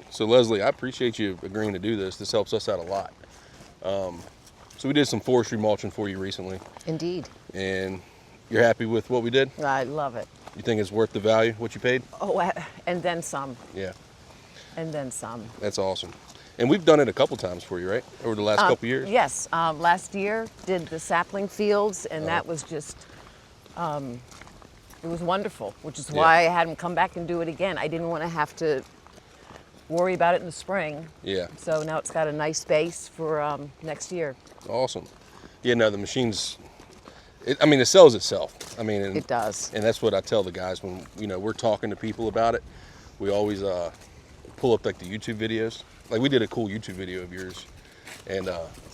So Leslie, I appreciate you agreeing to do this. This helps us out a lot. So we did some forestry mulching for you recently. Indeed. And you're happy with what we did? I love it. You think it's worth the value, what you paid? Oh, and then some. Yeah. And then some. That's awesome. And we've done it a couple times for you, right? Over the last couple years? Yes. Last year, did the sapling fields, and that was just, it was wonderful, which is why I had them come back and do it again. I didn't want to have to worry about it in the spring. Yeah. So now it's got a nice base for next year. Awesome. Yeah, no, the machine's, it sells itself. It does. And that's what I tell the guys when, we're talking to people about it. We always pull up like the YouTube videos. Like we did a cool YouTube video of yours. And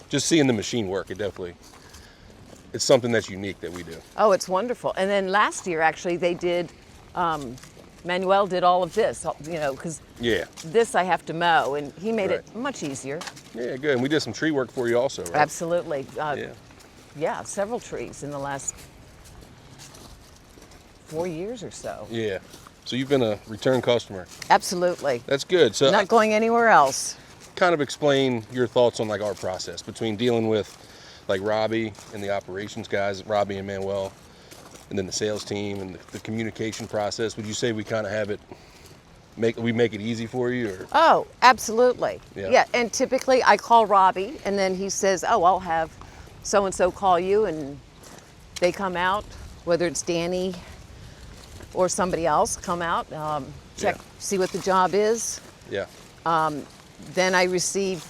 just seeing the machine work, it's something that's unique that we do. Oh, it's wonderful. And then last year, actually, they did, Manuel did all of this, because this I have to mow, and he made it much easier. Yeah, good. And we did some tree work for you also, right? Absolutely. Yeah, several trees in the last 4 years or so. Yeah. So you've been a return customer. Absolutely. That's good. So not going anywhere else. Kind of explain your thoughts on like our process between dealing with like Robbie and the operations guys, Robbie and Manuel, and then the sales team and the communication process. Would you say we kind of have it, we make it easy for you? Or? Oh, absolutely. Yeah. And typically I call Robbie, and then he says, oh, I'll have so-and-so call you, and they come out, whether it's Danny or somebody else, come out, check, see what the job is. Yeah. Then I receive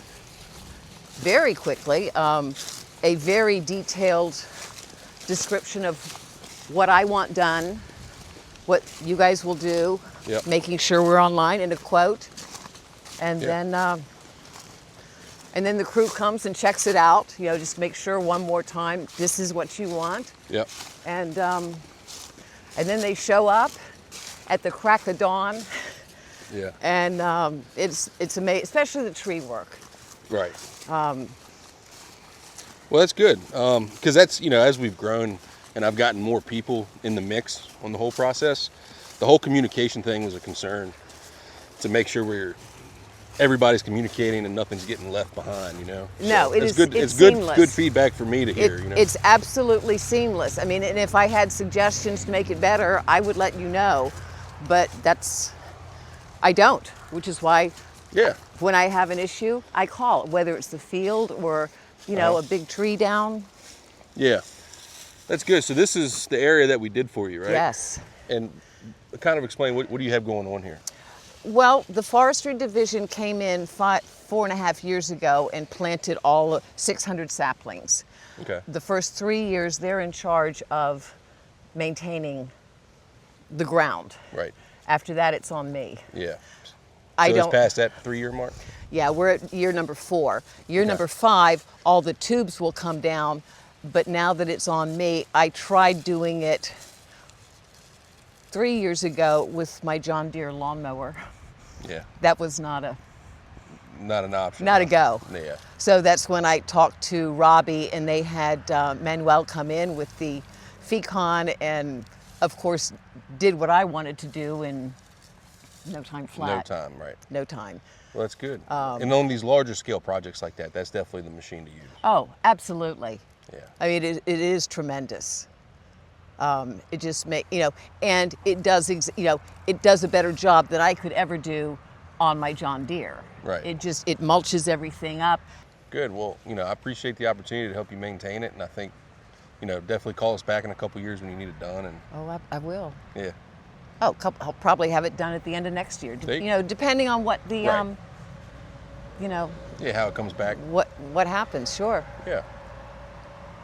very quickly a very detailed description of what I want done, what you guys will do, making sure we're online, and a quote. And then the crew comes and checks it out, just make sure one more time, this is what you want. Yep. And then they show up at the crack of dawn. Yeah. And it's amazing, especially the tree work. Right. Well, that's good, because that's, as we've grown and I've gotten more people in the mix on the whole process, the whole communication thing was a concern to make sure everybody's communicating and nothing's getting left behind, No, so it's good feedback for me to hear, It's absolutely seamless. And if I had suggestions to make it better, I would let you know, but I don't, which is why when I have an issue, I call, whether it's the field or, a big tree down. Yeah, that's good. So this is the area that we did for you, right? Yes. And kind of explain, what do you have going on here? Well, the forestry division came in 4.5 years ago and planted all 600 saplings. Okay. The first 3 years, they're in charge of maintaining the ground. Right. After that, it's on me. Yeah. So it's past that 3-year mark? Yeah, we're at year number 4. Year number 5, all the tubes will come down, but now that it's on me, I tried doing it 3 years ago with my John Deere lawnmower. Yeah. That was not an option. Not a go. Yeah. So that's when I talked to Robbie, and they had Manuel come in with the Fecon, and of course did what I wanted to do in no time flat. No time, right. No time. Well, that's good. And on these larger scale projects like that, that's definitely the machine to use. Oh, absolutely. Yeah. It is tremendous. It just and it does, it does a better job than I could ever do on my John Deere. Right. It mulches everything up. Good. Well, I appreciate the opportunity to help you maintain it, and I think, definitely call us back in a couple years when you need it done. And oh, I will. Yeah. Oh, I'll probably have it done at the end of next year. Depending on what the, how it comes back. What happens? Sure. Yeah.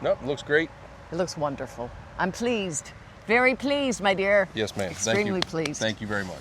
Nope, it looks great. It looks wonderful. I'm pleased. Very pleased, my dear. Yes, ma'am. Extremely Thank you. pleased. Thank you very much.